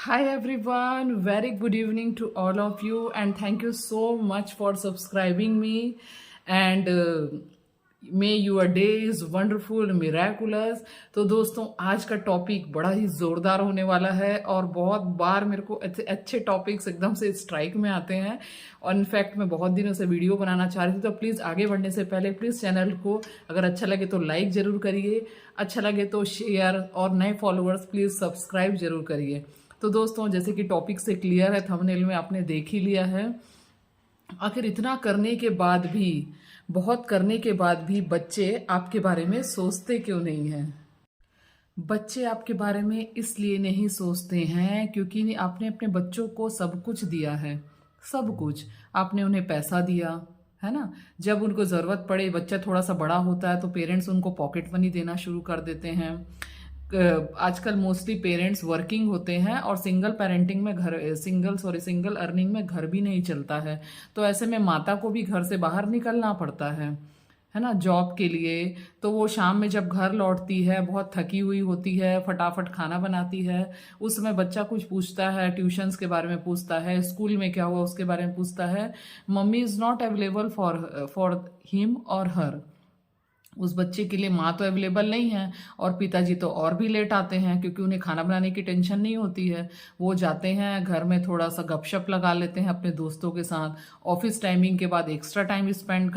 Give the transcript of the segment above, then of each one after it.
Hi everyone, very good evening to all of you and thank you so much for subscribing me and may your day is wonderful, miraculous। तो दोस्तों आज का topic बड़ा ही जोरदार होने वाला है और बहुत बार मेरे को अच्छे अच्छे टॉपिक्स एकदम से स्ट्राइक में आते हैं और इनफैक्ट मैं बहुत दिनों से वीडियो बनाना चाह रही थी। तो प्लीज़ आगे बढ़ने से पहले प्लीज़ चैनल को अगर अच्छा लगे तो लाइक ज़रूर करिए, अच्छा लगे तो शेयर और नए फॉलोअर्स प्लीज़ सब्सक्राइब जरूर करिए। तो दोस्तों जैसे कि टॉपिक से क्लियर है, थंबनेल में आपने देख ही लिया है। आखिर इतना करने के बाद भी, बहुत करने के बाद भी बच्चे आपके बारे में सोचते क्यों नहीं हैं? बच्चे आपके बारे में इसलिए नहीं सोचते हैं क्योंकि आपने अपने बच्चों को सब कुछ दिया है। सब कुछ आपने उन्हें पैसा दिया है ना। जब उनको ज़रूरत पड़े, बच्चा थोड़ा सा बड़ा होता है तो पेरेंट्स उनको पॉकेट मनी देना शुरू कर देते हैं। आजकल मोस्टली पेरेंट्स वर्किंग होते हैं और सिंगल पेरेंटिंग में सिंगल अर्निंग में घर भी नहीं चलता है। तो ऐसे में माता को भी घर से बाहर निकलना पड़ता है ना, जॉब के लिए। तो वो शाम में जब घर लौटती है बहुत थकी हुई होती है, फटाफट खाना बनाती है। उस समय बच्चा कुछ पूछता है, ट्यूशन्स के बारे में पूछता है, स्कूल में क्या हुआ उसके बारे में पूछता है। Mummy is not available for him और हर। उस बच्चे के लिए माँ तो अवेलेबल नहीं है और पिताजी तो और भी लेट आते हैं क्योंकि उन्हें खाना बनाने की टेंशन नहीं होती है। वो जाते हैं घर में थोड़ा सा गपशप लगा लेते हैं अपने दोस्तों के साथ। ऑफिस टाइमिंग के बाद एक्स्ट्रा टाइम स्पेंड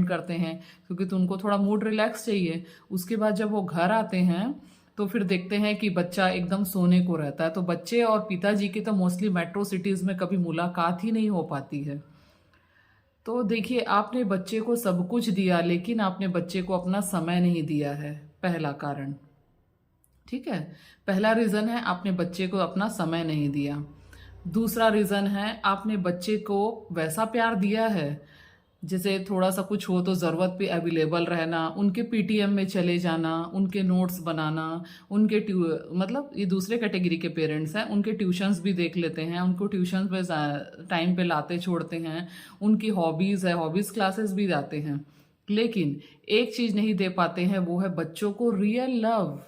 करते हैं क्योंकि तो उनको थोड़ा मूड रिलैक्स चाहिए। उसके बाद जब वो घर आते हैं तो फिर देखते हैं कि बच्चा एकदम सोने को रहता है। तो बच्चे और पिताजी की तो मोस्टली मेट्रो सिटीज़ में कभी मुलाकात ही नहीं हो पाती है। तो देखिए, आपने बच्चे को सब कुछ दिया लेकिन आपने बच्चे को अपना समय नहीं दिया है, पहला कारण। ठीक है, पहला रीज़न है आपने बच्चे को अपना समय नहीं दिया। दूसरा रीज़न है आपने बच्चे को वैसा प्यार दिया है जैसे थोड़ा सा कुछ हो तो ज़रूरत पे अवेलेबल रहना, उनके पीटीएम में चले जाना, उनके नोट्स बनाना, उनके मतलब ये दूसरे कैटेगरी के पेरेंट्स हैं, उनके ट्यूशन्स भी देख लेते हैं, उनको ट्यूशन्स पे टाइम पे लाते छोड़ते हैं। उनकी हॉबीज़ है, हॉबीज़ क्लासेस भी जाते हैं। लेकिन एक चीज़ नहीं दे पाते हैं, वो है बच्चों को रियल लव।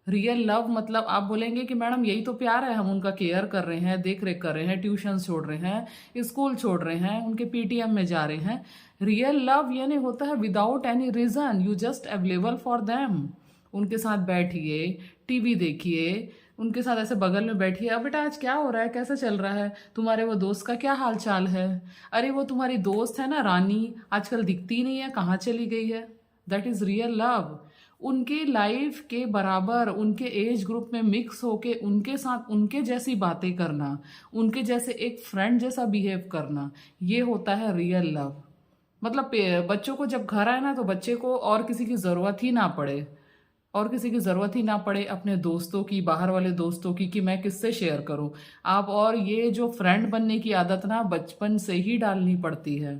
रियल लव मतलब आप बोलेंगे कि मैडम यही तो प्यार है, हम उनका केयर कर रहे हैं, देख रेख कर रहे हैं, ट्यूशन छोड़ रहे हैं, स्कूल छोड़ रहे हैं, उनके पीटीएम में जा रहे हैं। रियल लव यानी होता है without any reason, you just available for them. उनके साथ बैठिए, टीवी देखिए, उनके साथ ऐसे बगल में बैठिए, अब बेटा आज क्या हो रहा है, कैसा चल रहा है, तुम्हारे वो दोस्त का क्या हाल चाल है, अरे वो तुम्हारी दोस्त है ना रानी, आजकल दिखती नहीं है, कहाँ चली गई है। That is real love. उनके लाइफ के बराबर, उनके एज ग्रुप में मिक्स होके उनके साथ उनके जैसी बातें करना, उनके जैसे एक फ्रेंड जैसा बिहेव करना, ये होता है रियल लव। मतलब बच्चों को जब घर आए ना तो बच्चे को और किसी की ज़रूरत ही ना पड़े, और किसी की ज़रूरत ही ना पड़े अपने दोस्तों की, बाहर वाले दोस्तों की, कि मैं किससे शेयर करूं। आप और ये जो फ्रेंड बनने की आदत ना बचपन से ही डालनी पड़ती है।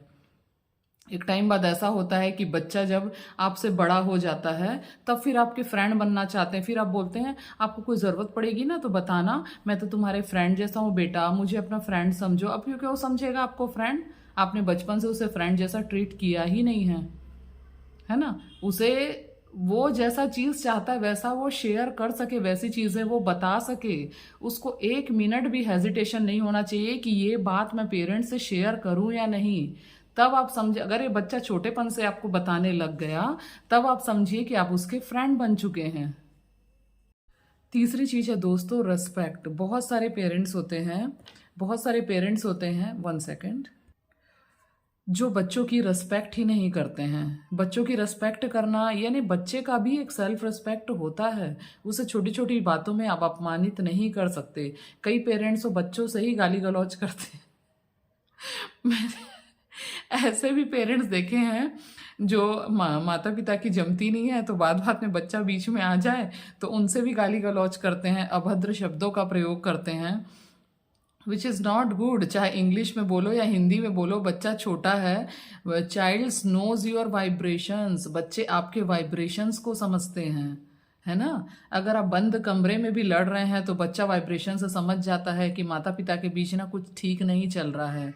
एक टाइम बाद ऐसा होता है कि बच्चा जब आपसे बड़ा हो जाता है तब फिर आपके फ्रेंड बनना चाहते हैं। फिर आप बोलते हैं आपको कोई ज़रूरत पड़ेगी ना तो बताना, मैं तो तुम्हारे फ्रेंड जैसा हूँ बेटा, मुझे अपना फ्रेंड समझो। अब क्योंकि वो समझेगा आपको फ्रेंड, आपने बचपन से उसे फ्रेंड जैसा ट्रीट किया ही नहीं है ना। उसे वो जैसा चीज़ चाहता है वैसा वो शेयर कर सके, वैसी चीज़ें वो बता सके। उसको एक मिनट भी हेजिटेशन नहीं होना चाहिए कि ये बात मैं पेरेंट्स से शेयर करूं या नहीं। तब आप समझे, अगर ये बच्चा छोटेपन से आपको बताने लग गया तब आप समझिए कि आप उसके फ्रेंड बन चुके हैं। तीसरी चीज़ है दोस्तों रेस्पेक्ट। बहुत सारे पेरेंट्स होते हैं, वन सेकेंड, जो बच्चों की रिस्पेक्ट ही नहीं करते हैं। बच्चों की रिस्पेक्ट करना यानी बच्चे का भी एक सेल्फ रिस्पेक्ट होता है। उसे छोटी छोटी बातों में आप अपमानित नहीं कर सकते। कई पेरेंट्स तो बच्चों से ही गाली गलौज करते हैं। मैंने ऐसे भी पेरेंट्स देखे हैं जो माता पिता की जमती नहीं है तो बात बात में बच्चा बीच में आ जाए तो उनसे भी गाली गलौज करते हैं, अभद्र शब्दों का प्रयोग करते हैं, विच इज़ नॉट गुड। चाहे इंग्लिश में बोलो या हिंदी में बोलो, बच्चा छोटा है। चाइल्ड्स नोज योर वाइब्रेशंस, बच्चे आपके वाइब्रेशंस को समझते हैं, है ना। अगर आप बंद कमरे में भी लड़ रहे हैं तो बच्चा वाइब्रेशन से समझ जाता है कि माता पिता के बीच ना कुछ ठीक नहीं चल रहा है।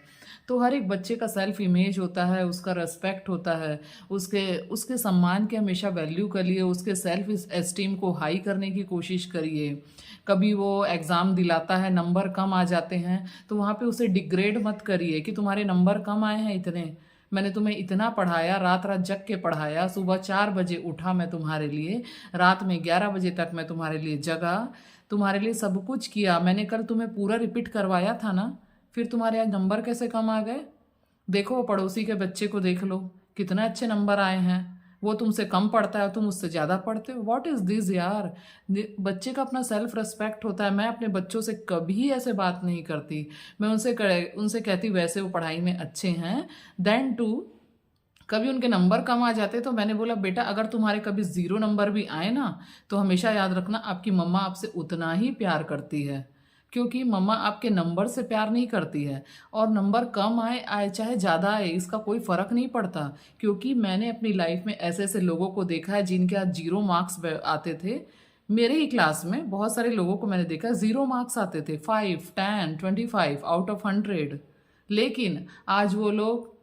तो हर एक बच्चे का सेल्फ इमेज होता है, उसका रेस्पेक्ट होता है, उसके उसके सम्मान की हमेशा वैल्यू करिए, उसके सेल्फ एस्टीम को हाई करने की कोशिश करिए। कभी वो एग्ज़ाम दिलाता है, नंबर कम आ जाते हैं, तो वहाँ पे उसे डिग्रेड मत करिए कि तुम्हारे नंबर कम आए हैं इतने, मैंने तुम्हें इतना पढ़ाया, रात रात जग के पढ़ाया, सुबह 4 बजे उठा मैं तुम्हारे लिए, रात में 11 बजे तक मैं तुम्हारे लिए जगा, तुम्हारे लिए सब कुछ किया, मैंने कल तुम्हें पूरा रिपीट करवाया था ना, फिर तुम्हारे आज नंबर कैसे कम आ गए? देखो पड़ोसी के बच्चे को देख लो, कितने अच्छे नंबर आए हैं, वो तुमसे कम पढ़ता है, तुम उससे ज़्यादा पढ़ते हो। व्हाट इज़ दिस यार? बच्चे का अपना सेल्फ रेस्पेक्ट होता है। मैं अपने बच्चों से कभी ऐसे बात नहीं करती। मैं उनसे कहती वैसे वो पढ़ाई में अच्छे हैं, देन टू कभी उनके नंबर कम आ जाते तो मैंने बोला बेटा अगर तुम्हारे कभी 0 नंबर भी आए ना, तो हमेशा याद रखना आपकी मम्मा आपसे उतना ही प्यार करती है, क्योंकि मम्मा आपके नंबर से प्यार नहीं करती है। और नंबर कम आए आए चाहे ज़्यादा आए, इसका कोई फ़र्क नहीं पड़ता, क्योंकि मैंने अपनी लाइफ में ऐसे ऐसे लोगों को देखा है जिनके आज 0 मार्क्स आते थे। मेरे ही क्लास में बहुत सारे लोगों को मैंने देखा 0 मार्क्स आते थे, 5, 10, 25 आउट ऑफ 100। लेकिन आज वो लोग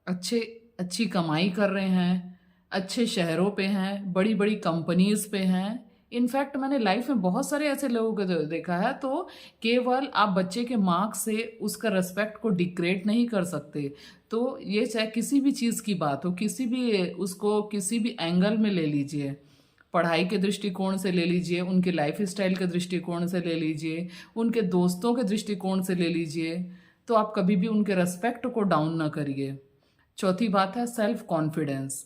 अच्छे अच्छी कमाई कर रहे हैं, अच्छे शहरों पे हैं, बड़ी बड़ी कंपनीज पे हैं। इनफैक्ट मैंने लाइफ में बहुत सारे ऐसे लोगों को देखा है। तो केवल आप बच्चे के मार्क्स से उसका रेस्पेक्ट को डिग्रेड नहीं कर सकते। तो ये चाहे किसी भी चीज़ की बात हो, किसी भी उसको किसी भी एंगल में ले लीजिए, पढ़ाई के दृष्टिकोण से ले लीजिए, उनके लाइफ स्टाइल के दृष्टिकोण से ले लीजिए, उनके दोस्तों के दृष्टिकोण से ले लीजिए, तो आप कभी भी उनके रेस्पेक्ट को डाउन ना करिए। चौथी बात है सेल्फ कॉन्फिडेंस,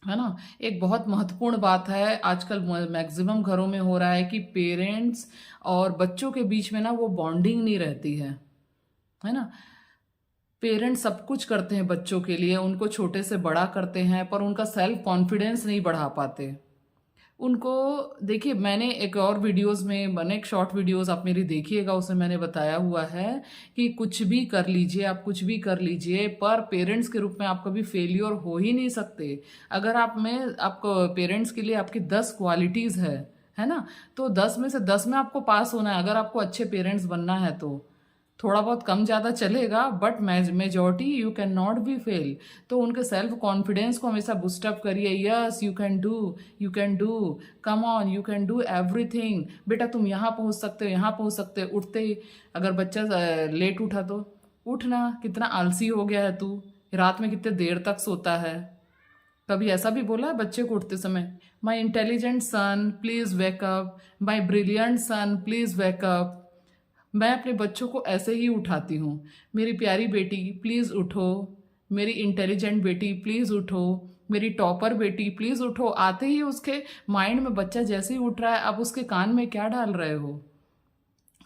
है ना। एक बहुत महत्वपूर्ण बात है, आजकल मैक्सिमम घरों में हो रहा है कि पेरेंट्स और बच्चों के बीच में ना वो बॉन्डिंग नहीं रहती है ना। पेरेंट्स सब कुछ करते हैं बच्चों के लिए, उनको छोटे से बड़ा करते हैं, पर उनका सेल्फ कॉन्फिडेंस नहीं बढ़ा पाते उनको। देखिए मैंने एक और वीडियोस में मैंने एक शॉर्ट वीडियोस आप मेरी देखिएगा, उसमें मैंने बताया हुआ है कि कुछ भी कर लीजिए, आप कुछ भी कर लीजिए, पर पेरेंट्स के रूप में आप कभी फेलियर हो ही नहीं सकते। अगर आपको पेरेंट्स के लिए आपकी 10 क्वालिटीज़ है ना, तो 10 में से 10 में आपको पास होना है। अगर आपको अच्छे पेरेंट्स बनना है तो थोड़ा बहुत कम ज़्यादा चलेगा, but majority you can not be fail. तो उनके सेल्फ कॉन्फिडेंस को हमेशा बूस्टअप करिए। Yes you can do, you can do, come on, you can do everything. बेटा तुम यहाँ पहुँच सकते हो, यहाँ पहुँच सकते हो। उठते ही अगर बच्चा लेट उठा तो उठना, कितना आलसी हो गया है तू, रात में कितने देर तक सोता है। कभी ऐसा भी बोला है बच्चे को उठते समय, my intelligent son please wake up, my brilliant son please wake up. मैं अपने बच्चों को ऐसे ही उठाती हूँ, मेरी प्यारी बेटी प्लीज़ उठो, मेरी इंटेलिजेंट बेटी प्लीज़ उठो, मेरी टॉपर बेटी प्लीज़ उठो। आते ही उसके माइंड में बच्चा जैसे ही उठ रहा है, आप उसके कान में क्या डाल रहे हो?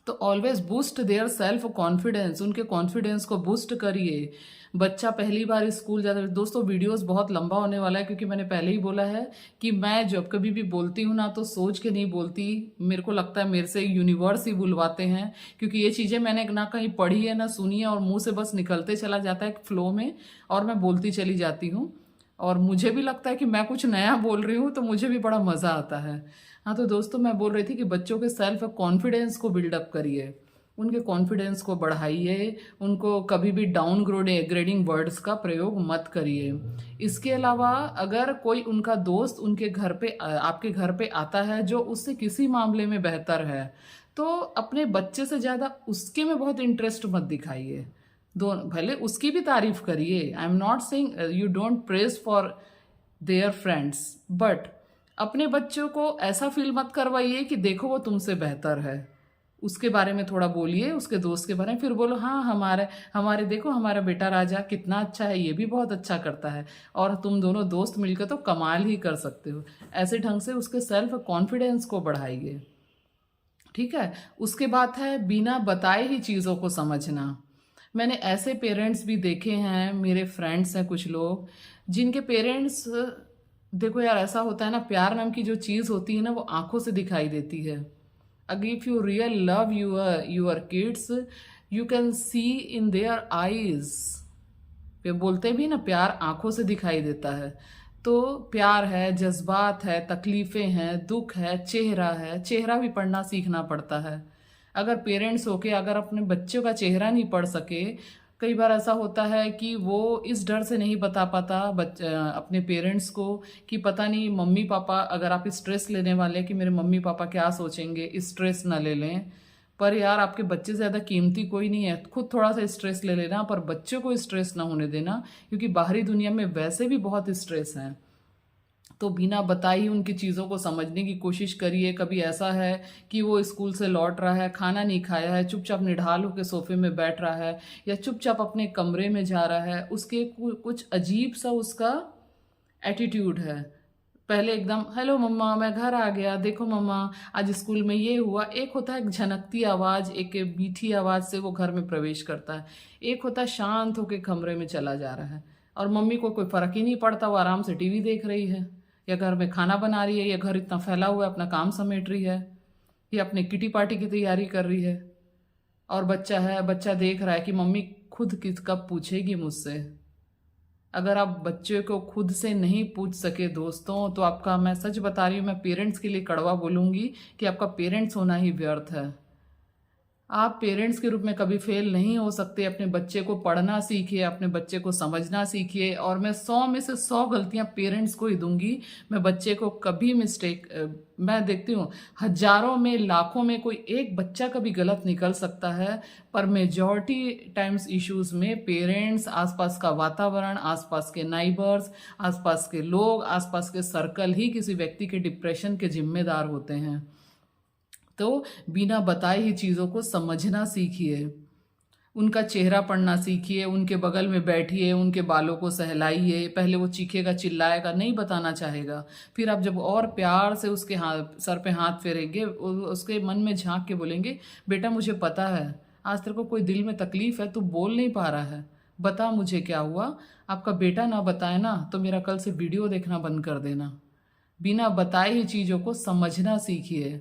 तो always boost their self confidence, उनके कॉन्फिडेंस को बूस्ट करिए। बच्चा पहली बार स्कूल जाता है, दोस्तों वीडियोस बहुत लंबा होने वाला है, क्योंकि मैंने पहले ही बोला है कि मैं जब कभी भी बोलती हूँ ना तो सोच के नहीं बोलती। मेरे को लगता है मेरे से यूनिवर्स ही बुलवाते हैं, क्योंकि ये चीज़ें मैंने ना कहीं पढ़ी है ना सुनी है, और मुंह से बस निकलते चला जाता है फ्लो में, और मैं बोलती चली जाती हूँ। और मुझे भी लगता है कि मैं कुछ नया बोल रही हूँ, तो मुझे भी बड़ा मज़ा आता है। हाँ तो दोस्तों मैं बोल रही थी कि बच्चों के सेल्फ कॉन्फिडेंस को बिल्डअप करिए, उनके कॉन्फिडेंस को बढ़ाइए, उनको कभी भी डाउन ग्रेडिंग वर्ड्स का प्रयोग मत करिए। इसके अलावा अगर कोई उनका दोस्त उनके घर पे आपके घर पे आता है जो उससे किसी मामले में बेहतर है, तो अपने बच्चे से ज़्यादा उसके में बहुत इंटरेस्ट मत दिखाइए। दोनों भले उसकी भी तारीफ करिए, I am not saying you don't praise for their friends, but अपने बच्चों को ऐसा फील मत करवाइए कि देखो वो तुमसे बेहतर है। उसके बारे में थोड़ा बोलिए, उसके दोस्त के बारे में, फिर बोलो हाँ हमारे हमारे देखो हमारा बेटा राजा कितना अच्छा है, ये भी बहुत अच्छा करता है, और तुम दोनों दोस्त मिलकर तो कमाल ही कर सकते हो। ऐसे ढंग से उसके सेल्फ कॉन्फिडेंस को बढ़ाइए, ठीक है। उसके बाद है बिना बताए ही चीज़ों को समझना। मैंने ऐसे पेरेंट्स भी देखे हैं, मेरे फ्रेंड्स हैं कुछ लोग जिनके पेरेंट्स, देखो यार ऐसा होता है ना, प्यार नाम की जो चीज़ होती है ना वो आंखों से दिखाई देती है। अगर if you real love your kids you can see in their eyes. बोलते भी ना प्यार आंखों से दिखाई देता है। तो प्यार है, जज्बात है, तकलीफ़ें हैं, दुख है, चेहरा भी पढ़ना सीखना पड़ता है। अगर पेरेंट्स होके अगर अपने बच्चों का चेहरा नहीं पढ़ सके, कई बार ऐसा होता है कि वो इस डर से नहीं बता पाता अपने पेरेंट्स को कि पता नहीं मम्मी पापा, अगर आप स्ट्रेस लेने वाले हैं कि मेरे मम्मी पापा क्या सोचेंगे, स्ट्रेस ना ले लें। पर यार आपके बच्चे से ज़्यादा कीमती कोई नहीं है। खुद थोड़ा सा स्ट्रेस ले लेना, पर बच्चे को स्ट्रेस ना होने देना, क्योंकि बाहरी दुनिया में वैसे भी बहुत स्ट्रेस है। तो बिना बताए ही उनकी चीज़ों को समझने की कोशिश करिए। कभी ऐसा है कि वो स्कूल से लौट रहा है, खाना नहीं खाया है, चुपचाप निढाल होकर सोफे में बैठ रहा है, या चुपचाप अपने कमरे में जा रहा है, उसके कुछ अजीब सा उसका एटीट्यूड है। पहले एकदम हेलो मम्मा मैं घर आ गया, देखो मम्मा आज स्कूल में ये हुआ। एक होता है एक झनकती आवाज़, एक मीठी आवाज़ से वो घर में प्रवेश करता है। एक होता है शांत होकर कमरे में चला जा रहा है, और मम्मी को कोई फ़र्क ही नहीं पड़ता, वो आराम से टीवी देख रही है, या घर में खाना बना रही है, या घर इतना फैला हुआ है अपना काम समेट रही है, या अपने किटी पार्टी की तैयारी कर रही है। और बच्चा है, बच्चा देख रहा है कि मम्मी खुद किस कब पूछेगी मुझसे। अगर आप बच्चे को खुद से नहीं पूछ सके दोस्तों, तो आपका, मैं सच बता रही हूँ, मैं पेरेंट्स के लिए कड़वा बोलूँगी कि आपका पेरेंट्स होना ही व्यर्थ है। आप पेरेंट्स के रूप में कभी फेल नहीं हो सकते। अपने बच्चे को पढ़ना सीखिए, अपने बच्चे को समझना सीखिए। और मैं 100 में से 100 गलतियां पेरेंट्स को ही दूंगी। मैं बच्चे को कभी मैं देखती हूँ हजारों में लाखों में कोई एक बच्चा कभी गलत निकल सकता है, पर मेजॉरिटी टाइम्स इश्यूज में पेरेंट्स, आसपास का वातावरण, आसपास के नाइबर्स, आसपास के लोग, आसपास के सर्कल ही किसी व्यक्ति के डिप्रेशन के जिम्मेदार होते हैं। तो बिना बताए ही चीज़ों को समझना सीखिए, उनका चेहरा पढ़ना सीखिए, उनके बगल में बैठिए, उनके बालों को सहलाइए। पहले वो चीखेगा, चिल्लाएगा, नहीं बताना चाहेगा, फिर आप जब और प्यार से उसके सर पे हाथ फेरेंगे, उसके मन में झांक के बोलेंगे, बेटा मुझे पता है आज तेरे को कोई दिल में तकलीफ है, तू बोल नहीं पा रहा है, बता मुझे क्या हुआ। आपका बेटा ना बताए ना तो मेरा कल से वीडियो देखना बंद कर देना। बिना बताए ही चीज़ों को समझना सीखिए।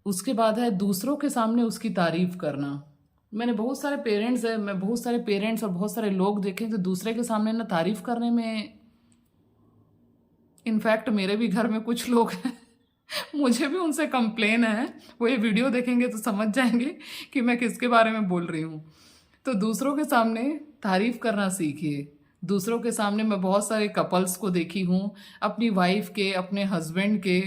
उसके बाद है दूसरों के सामने उसकी तारीफ करना। मैंने बहुत सारे पेरेंट्स है, मैं बहुत सारे पेरेंट्स और बहुत सारे लोग देखे तो दूसरे के सामने ना तारीफ करने में, इनफैक्ट मेरे भी घर में कुछ लोग हैं मुझे भी उनसे कंप्लेन है। वो ये वीडियो देखेंगे तो समझ जाएंगे कि मैं किसके बारे में बोल रही हूँ। तो दूसरों के सामने तारीफ करना सीखिए। दूसरों के सामने मैं बहुत सारे कपल्स को देखी हूँ, अपनी वाइफ के, अपने हस्बैंड के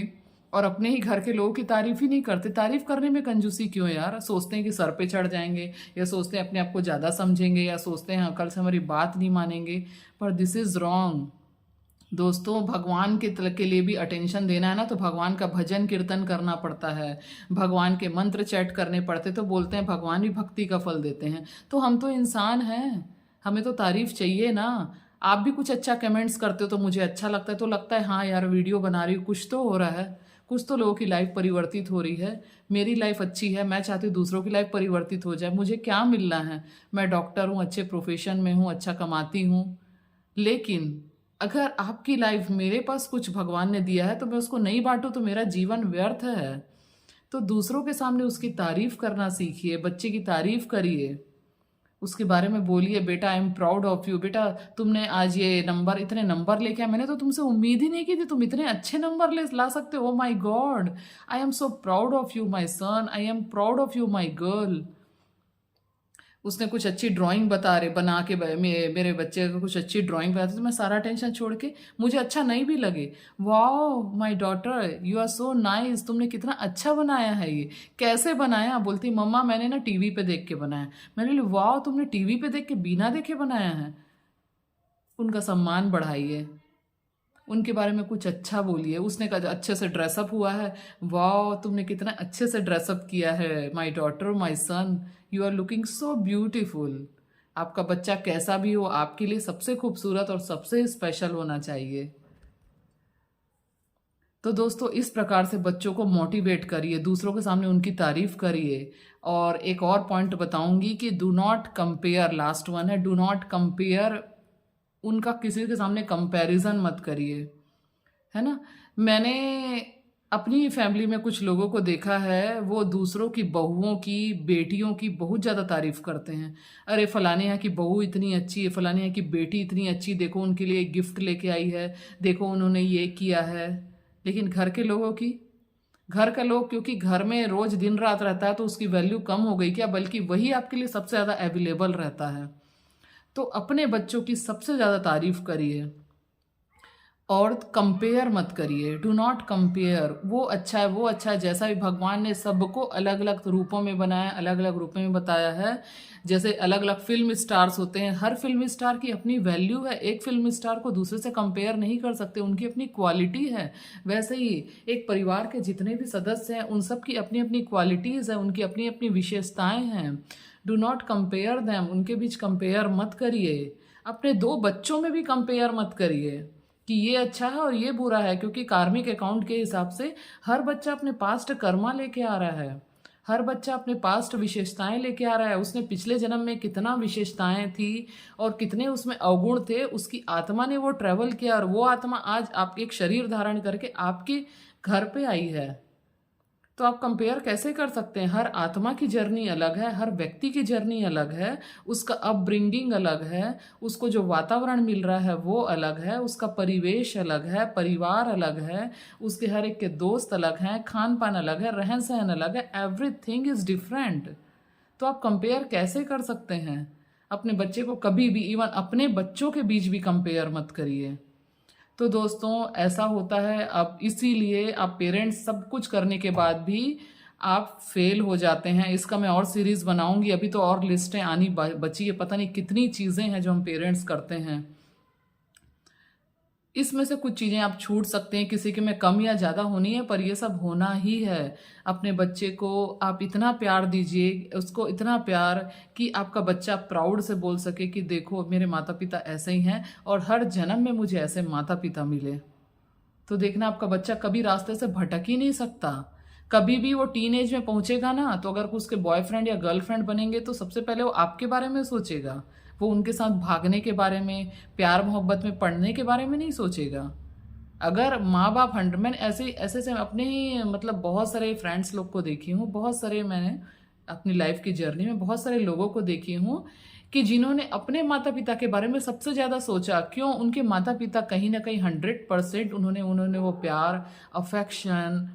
और अपने ही घर के लोगों की तारीफ ही नहीं करते। तारीफ करने में कंजूसी क्यों यार? सोचते हैं कि सर पे चढ़ जाएंगे, या सोचते हैं अपने आप को ज़्यादा समझेंगे, या सोचते हैं कल से हमारी बात नहीं मानेंगे। पर दिस इज़ रॉन्ग दोस्तों। भगवान के लिए भी अटेंशन देना है ना, तो भगवान का भजन कीर्तन करना पड़ता है, भगवान के मंत्र चैट करने पड़ते। तो बोलते हैं भगवान भी भक्ति का फल देते हैं। तो हम तो इंसान हैं, हमें तो तारीफ चाहिए ना। आप भी कुछ अच्छा कमेंट्स करते हो तो मुझे अच्छा लगता है, तो लगता है हाँ यार वीडियो बना रही हूँ, कुछ तो हो रहा है, कुछ तो लोगों की लाइफ परिवर्तित हो रही है। मेरी लाइफ अच्छी है, मैं चाहती हूँ दूसरों की लाइफ परिवर्तित हो जाए। मुझे क्या मिलना है? मैं डॉक्टर हूँ, अच्छे प्रोफेशन में हूँ, अच्छा कमाती हूँ। लेकिन अगर आपकी लाइफ, मेरे पास कुछ भगवान ने दिया है तो मैं उसको नहीं बांटूं तो मेरा जीवन व्यर्थ है। तो दूसरों के सामने उसकी तारीफ करना सीखिए। बच्चे की तारीफ करिए, उसके बारे में बोलिए, बेटा आई एम प्राउड ऑफ यू, बेटा तुमने आज ये नंबर, इतने नंबर लेके आए, मैंने तो तुमसे उम्मीद ही नहीं की थी तुम इतने अच्छे नंबर ला सकते हो। My god, I am so proud of you my son, I am proud of you my girl. उसने कुछ अच्छी ड्राइंग बना के मेरे बच्चे को कुछ अच्छी ड्राइंग बनाते तो मैं सारा टेंशन छोड़ के, मुझे अच्छा नहीं भी लगे, wow my daughter you are so nice, तुमने कितना अच्छा बनाया है, ये कैसे बनाया? बोलती मम्मा मैंने ना टीवी पे देख के बनाया। मैंने बोली वाओ तुमने टीवी पे देख के, बिना देखे बनाया है। उनका सम्मान बढ़ाइए, उनके बारे में कुछ अच्छा बोलिए। उसने कहा अच्छे से ड्रेसअप हुआ है, वाह तुमने कितना अच्छे से ड्रेसअप किया है, my daughter my son you are looking so beautiful. आपका बच्चा कैसा भी हो, आपके लिए सबसे खूबसूरत और सबसे स्पेशल होना चाहिए। तो दोस्तों इस प्रकार से बच्चों को मोटिवेट करिए, दूसरों के सामने उनकी तारीफ करिए। और एक और पॉइंट बताऊंगी कि do not compare, last one है, डू नॉट कंपेयर। उनका किसी के सामने कंपैरिजन मत करिए, है ना। मैंने अपनी फैमिली में कुछ लोगों को देखा है, वो दूसरों की बहुओं की, बेटियों की बहुत ज़्यादा तारीफ करते हैं। अरे फलाने यहाँ की बहू इतनी अच्छी है, फलाने यहाँ की बेटी इतनी अच्छी, देखो उनके लिए गिफ्ट लेके आई है, देखो उन्होंने ये किया है। लेकिन घर के लोगों की, घर का लोग क्योंकि घर में रोज दिन रात रहता है तो उसकी वैल्यू कम हो गई क्या, बल्कि वही आपके लिए सबसे ज़्यादा अवेलेबल रहता है। तो अपने बच्चों की सबसे ज़्यादा तारीफ करिए और कंपेयर मत करिए। Do not compare. वो अच्छा है, वो अच्छा है, जैसा भी भगवान ने सबको अलग अलग रूपों में बनाया, अलग अलग रूपों में बताया है। जैसे अलग अलग फिल्म स्टार्स होते हैं, हर फिल्म स्टार की अपनी वैल्यू है, एक फिल्म स्टार को दूसरे से कंपेयर नहीं कर सकते, उनकी अपनी क्वालिटी है। वैसे ही एक परिवार के जितने भी सदस्य हैं उन सब की अपनी अपनी क्वालिटीज़ है, उनकी अपनी अपनी विशेषताएं हैं। Do not compare them. उनके बीच कंपेयर मत करिए। अपने दो बच्चों में भी कंपेयर मत करिए कि ये अच्छा है और ये बुरा है, क्योंकि कार्मिक अकाउंट के हिसाब से हर बच्चा अपने पास्ट कर्मा लेके आ रहा है। हर बच्चा अपने पास्ट विशेषताएं लेके आ रहा है। उसने पिछले जन्म में कितना विशेषताएं थी और कितने उसमें अवगुण थे, उसकी आत्मा ने वो ट्रेवल किया और वो आत्मा आज आप एक शरीर धारण करके आपके घर पे आई है। तो आप कंपेयर कैसे कर सकते हैं? हर आत्मा की जर्नी अलग है, हर व्यक्ति की जर्नी अलग है, उसका अपब्रिंगिंग अलग है, उसको जो वातावरण मिल रहा है वो अलग है, उसका परिवेश अलग है, परिवार अलग है, उसके हर एक के दोस्त अलग हैं, खान पान अलग है, रहन सहन अलग है, एवरीथिंग इज डिफरेंट। तो आप कंपेयर कैसे कर सकते हैं? अपने बच्चे को कभी भी, इवन अपने बच्चों के बीच भी कंपेयर मत करिए। तो दोस्तों ऐसा होता है, अब इसीलिए आप पेरेंट्स सब कुछ करने के बाद भी आप फेल हो जाते हैं। इसका मैं और सीरीज बनाऊंगी, अभी तो और लिस्टें आनी बची है, पता नहीं कितनी चीज़ें हैं जो हम पेरेंट्स करते हैं। इसमें से कुछ चीज़ें आप छूट सकते हैं, किसी के में कम या ज़्यादा होनी है, पर ये सब होना ही है। अपने बच्चे को आप इतना प्यार दीजिए, उसको इतना प्यार कि आपका बच्चा प्राउड से बोल सके कि देखो मेरे माता पिता ऐसे ही हैं और हर जन्म में मुझे ऐसे माता पिता मिले। तो देखना आपका बच्चा कभी रास्ते से भटक ही नहीं सकता। कभी भी वो टीन एज में पहुंचेगा ना, तो अगर उसके बॉयफ्रेंड या गर्लफ्रेंड बनेंगे तो सबसे पहले वो आपके बारे में सोचेगा। वो उनके साथ भागने के बारे में, प्यार मोहब्बत में पढ़ने के बारे में नहीं सोचेगा। अगर माँ बाप हंड्रेड, मैंने ऐसे ऐसे से अपने ही मतलब बहुत सारे फ्रेंड्स लोग को देखी हूँ, बहुत सारे मैंने अपनी लाइफ की जर्नी में बहुत सारे लोगों को देखी हूँ कि जिन्होंने अपने माता पिता के बारे में सबसे ज़्यादा सोचा। क्यों? उनके माता पिता कहीं ना कहीं 100% उन्होंने उन्होंने वो प्यार, अफेक्शन,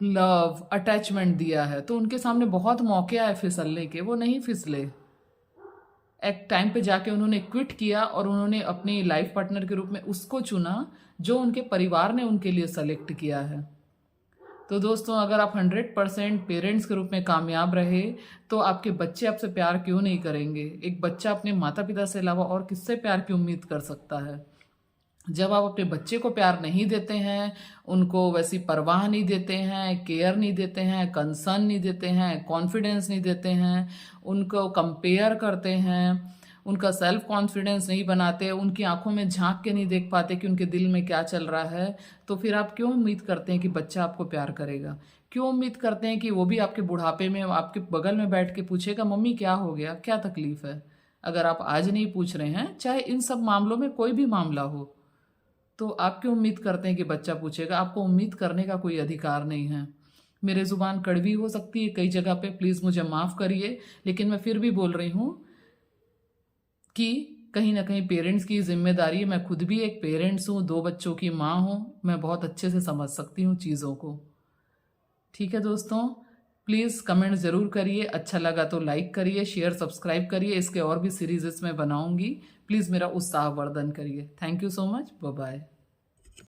लव, अटैचमेंट दिया है। तो उनके सामने बहुत मौके आए फिसलने के, वो नहीं फिसले। एक टाइम पे जाके उन्होंने क्विट किया और उन्होंने अपनी लाइफ पार्टनर के रूप में उसको चुना जो उनके परिवार ने उनके लिए सेलेक्ट किया है। तो दोस्तों अगर आप 100% पेरेंट्स के रूप में कामयाब रहे तो आपके बच्चे आपसे प्यार क्यों नहीं करेंगे? एक बच्चा अपने माता पिता से अलावा और किससे प्यार की उम्मीद कर सकता है? जब आप अपने बच्चे को प्यार नहीं देते हैं, उनको वैसी परवाह नहीं देते हैं, केयर नहीं देते हैं, कंसर्न नहीं देते हैं, कॉन्फिडेंस नहीं देते हैं, उनको कंपेयर करते हैं, उनका सेल्फ कॉन्फिडेंस नहीं बनाते, उनकी आंखों में झांक के नहीं देख पाते कि उनके दिल में क्या चल रहा है, तो फिर आप क्यों उम्मीद करते हैं कि बच्चा आपको प्यार करेगा? क्यों उम्मीद करते हैं कि वो भी आपके बुढ़ापे में आपके बगल में बैठ के पूछेगा मम्मी क्या हो गया, क्या तकलीफ है? अगर आप आज नहीं पूछ रहे हैं, चाहे इन सब मामलों में कोई भी मामला हो, तो आप क्यों उम्मीद करते हैं कि बच्चा पूछेगा? आपको उम्मीद करने का कोई अधिकार नहीं है। मेरे ज़ुबान कड़वी हो सकती है कई जगह पे, प्लीज़ मुझे माफ़ करिए, लेकिन मैं फिर भी बोल रही हूँ कि कहीं ना कहीं पेरेंट्स की जिम्मेदारी है। मैं खुद भी एक पेरेंट्स हूँ, 2 बच्चों की माँ हूँ, मैं बहुत अच्छे से समझ सकती हूँ चीज़ों को। ठीक है दोस्तों, प्लीज़ कमेंट ज़रूर करिए, अच्छा लगा तो लाइक करिए, शेयर सब्सक्राइब करिए, इसके और भी सीरीज़ में बनाऊंगी। प्लीज़ मेरा उत्साहवर्धन करिए। Thank you so much, bye bye.